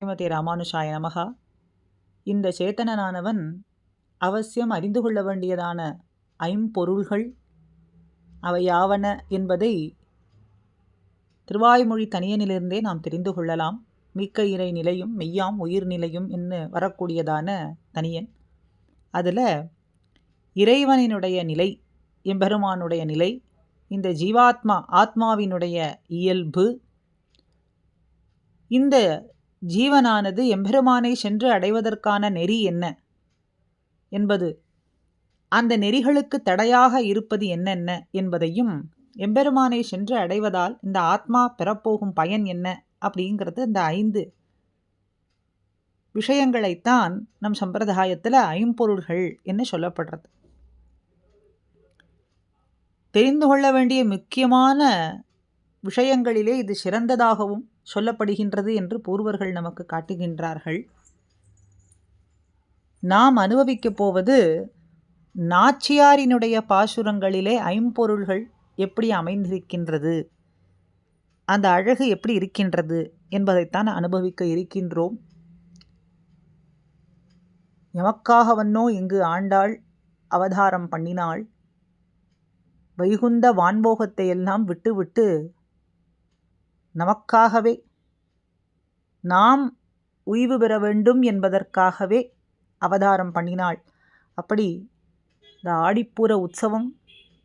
ஸ்ரீமதே ராமானுஷாய நமகா. இந்த சேத்தனனானவன் அவசியம் அறிந்து கொள்ள வேண்டியதான ஐம்பொருள்கள் அவை யாவன என்பதை திருவாய்மொழி தனியனிலிருந்தே நாம் தெரிந்து கொள்ளலாம். மிக்க இறை நிலையும் மெய்யாம் உயிர் நிலையும் என்று வரக்கூடியதான தனியன். அதில் இறைவனினுடைய நிலை, எம்பெருமானுடைய நிலை, இந்த ஆத்மாவினுடைய இயல்பு, இந்த ஜீவனானது எம்பெருமானை சென்று அடைவதற்கான நெறி என்ன என்பது, அந்த நெறிகளுக்கு தடையாக இருப்பது என்னென்ன என்பதையும், எம்பெருமானை சென்று அடைவதால் இந்த ஆத்மா பெறப்போகும் பயன் என்ன அப்படிங்கிறது, இந்த 5 விஷயங்களைத்தான் நம் சம்பிரதாயத்தில் ஐம்பொருள்கள் என்று சொல்லப்படுறது. தெரிந்து கொள்ள வேண்டிய முக்கியமான விஷயங்களிலே இது சிறந்ததாகவும் சொல்லப்படுகின்றது என்று பூர்வர்கள் நமக்கு காட்டுகின்றார்கள். நாம் அனுபவிக்கப் போவது நாச்சியாரினுடைய பாசுரங்களிலே ஐம்பொருள்கள் எப்படி அமைந்திருக்கின்றது, அந்த அழகு எப்படி இருக்கின்றது என்பதைத்தான் அனுபவிக்க இருக்கின்றோம். எமக்காகவன்னோ இங்கு ஆண்டாள் அவதாரம் பண்ணினாள். வைகுந்த வான்போகத்தை எல்லாம் விட்டுவிட்டு நமக்காகவே, நாம் உய்வு பெற வேண்டும் என்பதற்காகவே அவதாரம் பண்ணினாள். அப்படி இந்த ஆடிப்பூர உற்சவம்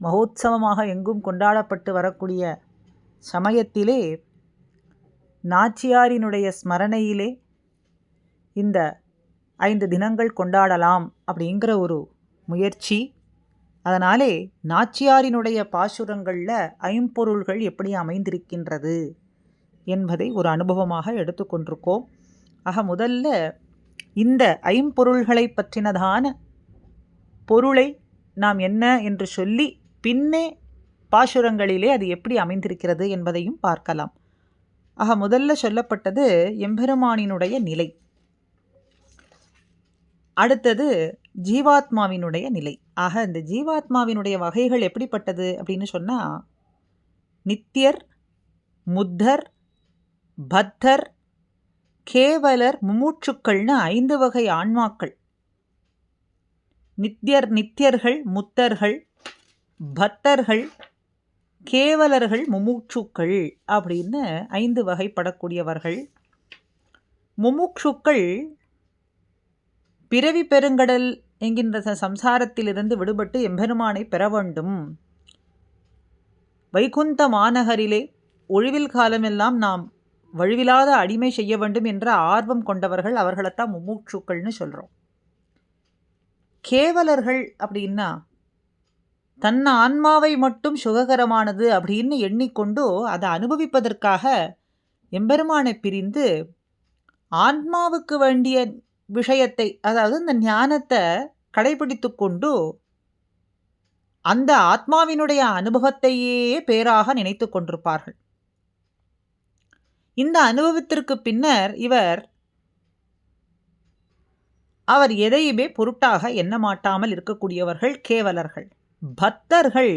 மகோத்சவமாக எங்கும் கொண்டாடப்பட்டு வரக்கூடிய சமயத்திலே நாச்சியாரினுடைய ஸ்மரணையிலே இந்த 5 தினங்கள் கொண்டாடலாம் அப்படிங்கிற ஒரு முயற்சி. அதனாலே நாச்சியாரினுடைய பாசுரங்களில் ஐம்பொருள்கள் எப்படி அமைந்திருக்கின்றது என்பதை ஒரு அனுபவமாக எடுத்துக்கொண்டிருக்கோம். ஆக முதல்ல இந்த ஐம்பொருள்களை பற்றினதான பொருளை நாம் என்ன என்று சொல்லி பின்னே பாசுரங்களிலே அது எப்படி அமைந்திருக்கிறது என்பதையும் பார்க்கலாம். ஆக முதல்ல சொல்லப்பட்டது எம்பெருமானினுடைய நிலை. அடுத்தது ஜீவாத்மாவினுடைய நிலை. ஆக இந்த ஜீவாத்மாவினுடைய வகைகள் எப்படிப்பட்டது அப்படின்னு சொன்னால், நித்தியர், முத்தர், பத்தர், கேவலர், முமூட்சுக்கள்னு 5 வகை ஆன்மாக்கள். நித்தியர்கள், முத்தர்கள், பத்தர்கள், கேவலர்கள், முமூட்சுக்கள் அப்படின்னு 5 வகைப்படக்கூடியவர்கள். முமூட்சுக்கள் பிறவி பெருங்கடல் என்கின்ற சம்சாரத்திலிருந்து விடுபட்டு எம்பெருமானை பெற வேண்டும், வைகுந்த மாநகரிலே ஒழிவில் காலமெல்லாம் நாம் வழுவிலாத அடிமை செய்ய வேண்டும் என்ற ஆர்வம் கொண்டவர்கள், அவர்களைத்தான் முமூட்சுக்கள்னு சொல்கிறோம். கேவலர்கள் அப்படின்னா தன் ஆன்மாவை மட்டும் சுககரமானது அப்படின்னு எண்ணிக்கொண்டு அதை அனுபவிப்பதற்காக எம்பெருமானை பிரிந்து ஆன்மாவுக்கு வேண்டிய விஷயத்தை, அதாவது இந்த ஞானத்தை கடைபிடித்து கொண்டு அந்த ஆத்மாவினுடைய அனுபவத்தையே பேராக நினைத்து கொண்டிருப்பார்கள். இந்த அனுபவத்திற்கு பின்னர் அவர் எதையுமே பொருட்டாக எண்ண மாட்டாமல் இருக்கக்கூடியவர்கள் கேவலர்கள். பக்தர்கள்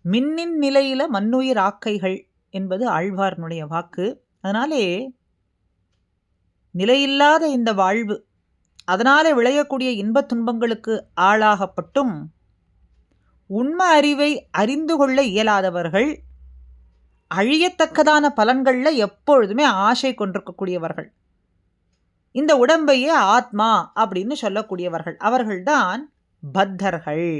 மின்னின் நிலையில மண்ணுயிர் ஆக்கைகள் என்பது ஆழ்வார்னுடைய வாக்கு. அதனாலே நிலையில்லாத இந்த வாழ்வு, அதனாலே விளையக்கூடிய இன்பத் துன்பங்களுக்கு ஆளாகப்பட்டும் உண்மை அறிவை அறிந்து கொள்ள இயலாதவர்கள், அழியத்தக்கதான பலன்களில் எப்பொழுதுமே ஆசை கொண்டிருக்கக்கூடியவர்கள், இந்த உடம்பையே ஆத்மா அப்படின்னு சொல்லக்கூடியவர்கள், அவர்கள்தான் பத்தர்கள்.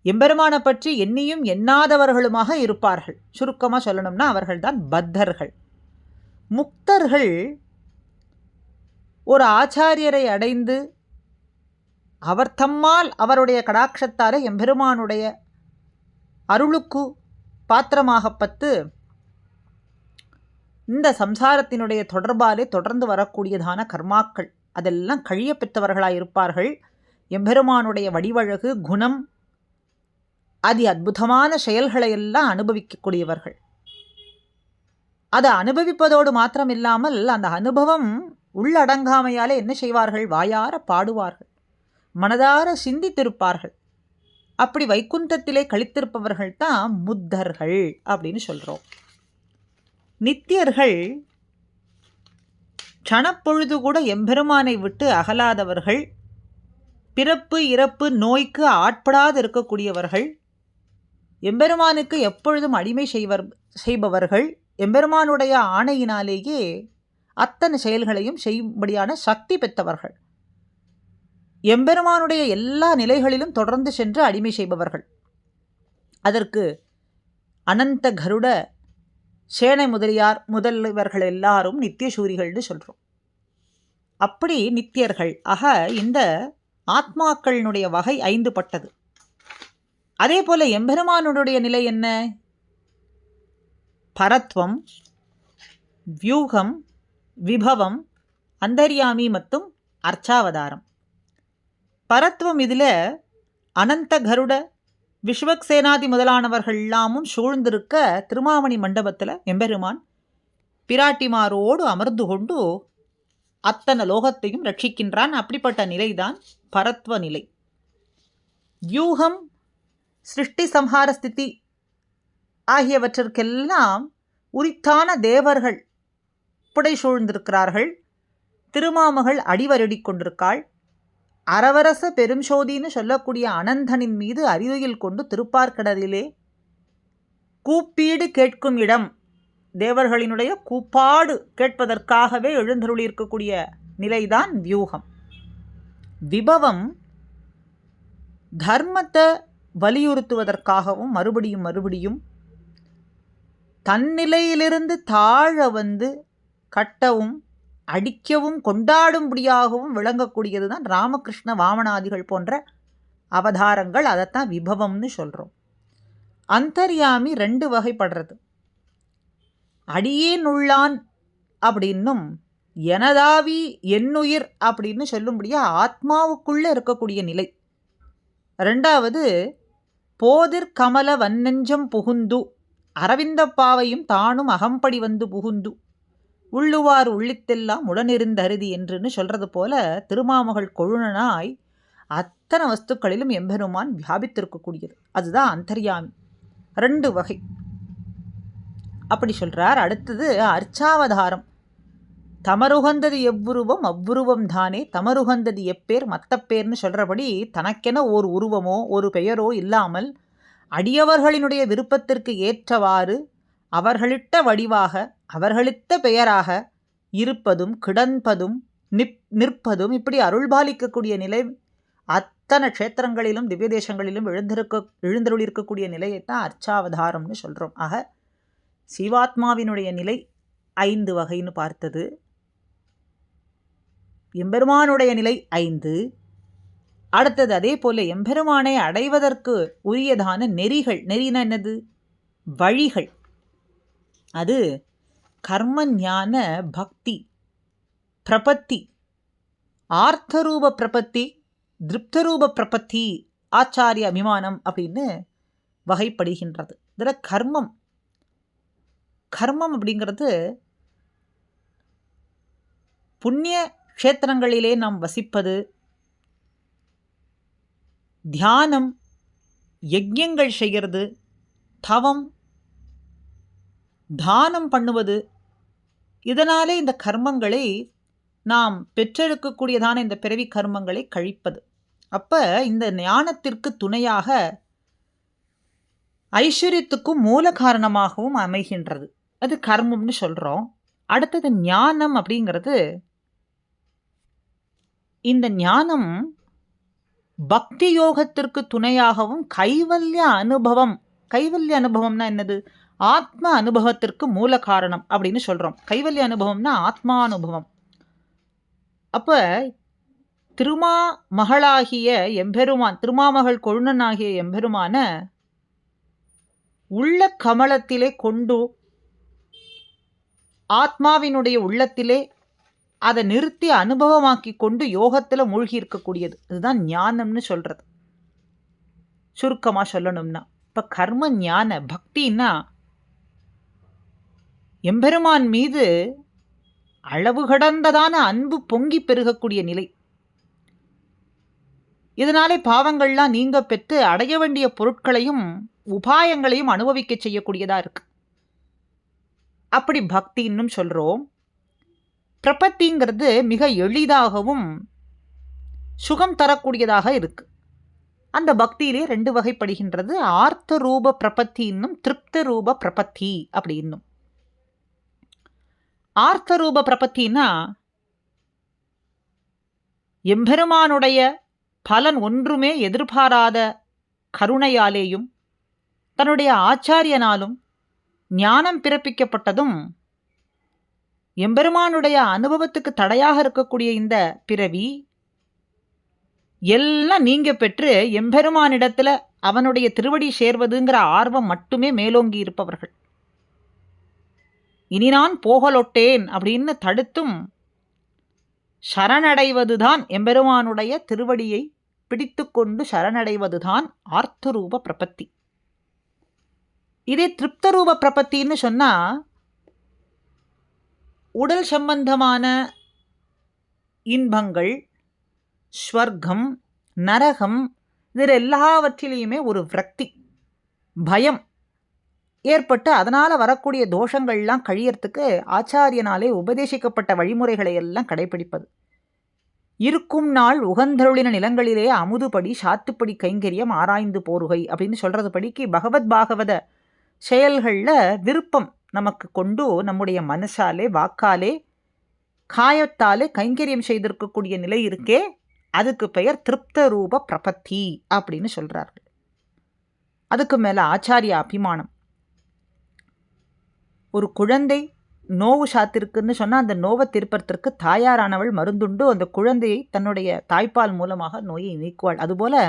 எம்பெருமானை பற்றி எண்ணியும் எண்ணாதவர்களுமாக இருப்பார்கள். சுருக்கமாக சொல்லணும்னா அவர்கள்தான் பத்தர்கள். முக்தர்கள் ஒரு ஆச்சாரியரை அடைந்து அவர் தம்மால் அவருடைய கடாட்சத்தார எம்பெருமானுடைய அருளுக்கு பாத்திரமாகப்பட்டு இந்த சம்சாரத்தினுடைய தொடர்பாலே தொடர்ந்து வரக்கூடியதான கர்மாக்கள் அதெல்லாம் கழிய பெற்றவர்களாக இருப்பார்கள். எம்பெருமானுடைய வடிவழகு, குணம், அதி அற்புதமான செயல்களை எல்லாம் அனுபவிக்கக்கூடியவர்கள். அதை அனுபவிப்பதோடு மாத்திரமில்லாமல் அந்த அனுபவம் உள்ளடங்காமையாலே என்ன செய்வார்கள்? வாயார பாடுவார்கள், மனதார சிந்தித்திருப்பார்கள். அப்படி வைகுந்தத்திலே கழித்திருப்பவர்கள் தான் முத்தர்கள் அப்படின்னு சொல்கிறோம். நித்தியர்கள் க்ஷணப்பொழுது கூட எம்பெருமானை விட்டு அகலாதவர்கள், பிறப்பு இறப்பு நோய்க்கு ஆட்படாது இருக்கக்கூடியவர்கள், எம்பெருமானுக்கு எப்பொழுதும் அடிமை செய்பவர்கள், எம்பெருமானுடைய ஆணையினாலேயே அத்தனை செயல்களையும் செய்யும்படியான சக்தி பெற்றவர்கள், எம்பெருமானுடைய எல்லா நிலைகளிலும் தொடர்ந்து சென்று அடிமை செய்பவர்கள். அதற்கு அனந்த கருட சேனை முதலியார் முதல்வர்கள் எல்லாரும் நித்தியசூரிகள்னு சொல்கிறோம். அப்படி நித்தியர்கள். ஆக இந்த ஆத்மாக்களினுடைய வகை 5 பட்டது. அதே போல எம்பெருமானுடைய நிலை என்ன? பரத்வம், வியூகம், விபவம், அந்தர்யாமி மற்றும் அர்ச்சாவதாரம். பரத்வம் இதில் அனந்த கருட விஸ்வக்சேனாதி முதலானவர்கள் எல்லாமும் சூழ்ந்திருக்க திருமாமணி மண்டபத்தில் எம்பெருமான் பிராட்டிமாரோடு அமர்ந்து கொண்டு அத்தனை லோகத்தையும் ரட்சிக்கின்றான். அப்படிப்பட்ட நிலைதான் பரத்வ நிலை. வியூகம், சிருஷ்டி சம்ஹார ஸ்திதி ஆகியவற்றிற்கெல்லாம் உரித்தான தேவர்கள் புடை சூழ்ந்திருக்கிறார்கள். திருமாமகள் அடிவரடி கொண்டிருக்காள். அரவரச பெருஞ்சோதின்னு சொல்லக்கூடிய அனந்தனின் மீது அறிவுயில் கொண்டு திருப்பார்கடலிலே கூப்பீடு கேட்கும் இடம், தேவர்களினுடைய கூப்பாடு கேட்பதற்காகவே எழுந்தருளியிருக்கக்கூடிய நிலைதான் வியூகம். விபவம் தர்மத்தை வலியுறுத்துவதற்காகவும் மறுபடியும் தன்னிலையிலிருந்து தாழ வந்து கட்டவும் அடிக்கவும் கொண்டாடும்படியாகவும் விளங்கக்கூடியது தான் ராமகிருஷ்ண வாமனாதிகள் போன்ற அவதாரங்கள். அதைத்தான் விபவம்னு சொல்கிறோம். அந்தர்யாமி 2 வகைப்படுறது. அடியேனுள்ளான் அப்படின்னும் எனதாவி என்னுயிர் அப்படின்னு சொல்லும்படியா ஆத்மாவுக்குள்ளே இருக்கக்கூடிய நிலை. 2வது போதிர் கமல வன்னெஞ்சம் புகுந்து அரவிந்த பாவையும் தானும் அகம்படி வந்து புகுந்து உள்ளுவார் உள்ளித்தெல்லாம் உடனிருந்த அருதி என்றுன்னு சொல்கிறது போல திருமாமகள் கொழுனனாய் அத்தனை வஸ்துக்களிலும் எம்பெருமான் வியாபித்திருக்கக்கூடியது. அதுதான் அந்தர்யாமி. 2 வகை அப்படி சொல்கிறார். அடுத்தது அர்ச்சாவதாரம். தமருகந்தது எவ்வுருவம் அவ்வுருவம் தானே தமருகந்தது எப்பேர் மத்தப்பேர்னு சொல்கிறபடி தனக்கென ஓர் உருவமோ ஒரு பெயரோ இல்லாமல் அடியவர்களினுடைய விருப்பத்திற்கு ஏற்றவாறு அவர்களிட்ட வடிவாக அவர்களிட்ட பெயராக இருப்பதும் கிடன்பதும் நிற்பதும் இப்படி அருள்பாலிக்கக்கூடிய நிலை அத்தனை க்ஷேத்திரங்களிலும் திவ்ய தேசங்களிலும் எழுந்தருளிருக்கக்கூடிய நிலையைத்தான் அர்ச்சாவதாரம்னு சொல்கிறோம். ஆக சிவாத்மாவினுடைய நிலை 5 வகைன்னு பார்த்தது. எம்பெருமானுடைய நிலை 5. அடுத்தது அதே போல எம்பெருமானை அடைவதற்கு உரியதான நெறிகள். நெறினா என்னது? வழிகள். அது கர்ம ஞான பக்தி பிரபத்தி, ஆர்த்தரூப பிரபத்தி, திருப்தரூப பிரபத்தி, ஆச்சாரிய அபிமானம் அப்படின்னு வகைப்படுகின்றது. இதில் கர்மம் அப்படிங்கிறது புண்ணிய க்ஷேத்திரங்களிலே நாம் வசிப்பது, தியானம், யஜ்யங்கள் செய்கிறது, தவம், தானம் பண்ணுவது, இதனாலே இந்த கர்மங்களை நாம் பெற்றெடுக்கக்கூடியதான இந்த பிறவி கர்மங்களை கழிப்பது. அப்போ இந்த ஞானத்திற்கு துணையாக ஐஸ்வர்யத்துக்கும் மூல காரணமாகவும் அமைகின்றது. அது கர்மம்னு சொல்கிறோம். அடுத்தது ஞானம் அப்படிங்கிறது, இந்த ஞானம் பக்தி யோகத்திற்கு துணையாகவும் கைவல்ய அனுபவம்னா என்னது? ஆத்ம அனுபவத்திற்கு மூல காரணம் அப்படின்னு சொல்கிறோம். கைவல்ய அனுபவம்னா ஆத்மா அனுபவம். அப்போ திருமாமகளாகிய எம்பெருமான், திருமாமகள் கொழுனனாகிய எம்பெருமான உள்ள கமலத்திலே கொண்டு ஆத்மாவினுடைய உள்ளத்திலே அதை நிறுத்தி அனுபவமாக்கி கொண்டு யோகத்தில் மூழ்கி இருக்கக்கூடியது. இதுதான் ஞானம்னு சொல்கிறது. சுருக்கமாக சொல்லணும்னா இப்போ கர்ம ஞான பக்தின்னா எம்பெருமான் மீது அளவு கடந்ததான அன்பு பொங்கி பெருகக்கூடிய நிலை. இதனாலே பாவங்கள்லாம் நீங்க பெற்று அடைய வேண்டிய பொருட்களையும் உபாயங்களையும் அனுபவிக்க செய்யக்கூடியதாக இருக்கு. அப்படி பக்தின்னும் சொல்கிறோம். பிரபத்திங்கிறது மிக எளிதாகவும் சுகம் தரக்கூடியதாக இருக்கு. அந்த பக்தியிலே 2 வகைப்படுகின்றது. ஆர்த்த ரூப பிரபத்தி இன்னும் திருப்த ரூப பிரபத்தி அப்படின்னும். ஆர்த்த ரூப பிரபத்தின்னா எம்பெருமானுடைய பலன் ஒன்றுமே எதிர்பாராத கருணையாலேயும் தன்னுடைய ஆச்சாரியனாலும் ஞானம் பிறப்பிக்கப்பட்டதும் எம்பெருமானுடைய அனுபவத்துக்கு தடையாக இருக்கக்கூடிய இந்த பிறவி எல்லாம் நீங்க பெற்று எம்பெருமானிடத்துல அவனுடைய திருவடி சேர்வதுங்கிற ஆர்வம் மட்டுமே மேலோங்கி இருப்பவர்கள். இனி நான் போகலொட்டேன் அப்படின்னு தடுத்தும் சரணடைவதுதான் எம்பெருமானுடைய திருவடியை பிடித்து கொண்டு சரணடைவதுதான் ஆர்த்தரூப பிரபத்தி. இதே திருப்தரூப பிரபத்தின்னு சொன்னா உடல் சம்பந்தமான இன்பங்கள், ஸ்வர்க்கம், நரகம், இதில் எல்லாவற்றிலையுமே ஒரு விரக்தி, பயம் ஏற்பட்டு அதனால் வரக்கூடிய தோஷங்கள்லாம் கழியறதுக்கு ஆச்சாரியனாலே உபதேசிக்கப்பட்ட வழிமுறைகளை எல்லாம் கடைபிடிப்பது. இருக்கும் நாள் உகந்தருளின நிலங்களிலே அமுதுபடி சாத்துப்படி கைங்கரியம் ஆராய்ந்து போருகை அப்படின்னு சொல்கிறது படிக்கு பகவத் பாகவத செயல்களில் விருப்பம் நமக்கு கொண்டு நம்முடைய மனசாலே வாக்காலே காயத்தாலே கைங்கரியம் செய்திருக்கக்கூடிய நிலை இருக்கே, அதுக்கு பெயர் திருப்த ரூப பிரபத்தி அப்படின்னு சொல்கிறார்கள். அதுக்கு மேலே ஆச்சாரிய அபிமானம். ஒரு குழந்தை நோவு சாத்திருக்குன்னு சொன்னால் அந்த நோவை திருப்பறத்திற்கு தாயாரானவள் மருந்துண்டு அந்த குழந்தையை தன்னுடைய தாய்ப்பால் மூலமாக நோயை நீக்குவாள். அதுபோல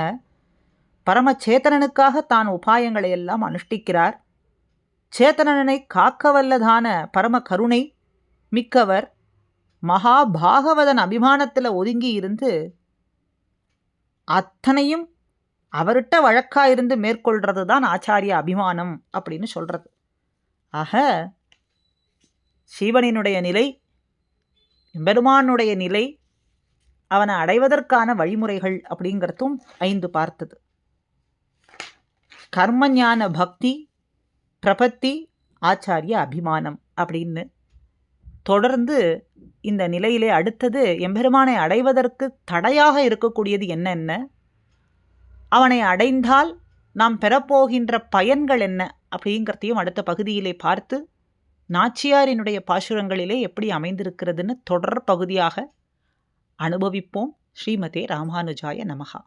பரமச்சேதனனுக்காக தான் உபாயங்களை எல்லாம் அனுஷ்டிக்கிறார். சேத்தனனை காக்க வல்லதான பரம கருணை மிக்கவர் மகாபாகவதன் அபிமானத்தில் ஒதுங்கி இருந்து அத்தனையும் அவர்கிட்ட வழக்காயிருந்து மேற்கொள்றது தான் ஆச்சாரிய அபிமானம் அப்படின்னு சொல்கிறது. ஆக சிவனினுடைய நிலை, பெருமானுடைய நிலை, அவனை அடைவதற்கான வழிமுறைகள் அப்படிங்கிறதும் 5 பார்த்தது. கர்மஞான பக்தி, பிரபத்தி, ஆச்சாரிய அபிமானம் அப்படின்னு தொடர்ந்து இந்த நிலையிலே அடுத்தது எம்பெருமானை அடைவதற்கு தடையாக இருக்கக்கூடியது என்னென்ன, அவனை அடைந்தால் நாம் பெறப்போகின்ற பயன்கள் என்ன அப்படிங்கிறதையும் அடுத்த பகுதியிலே பார்த்து நாச்சியாரினுடைய பாசுரங்களிலே எப்படி அமைந்திருக்கிறதுன்னு தொடர் பகுதியாக அனுபவிப்போம். ஸ்ரீமதே ராமானுஜாய நமஹா.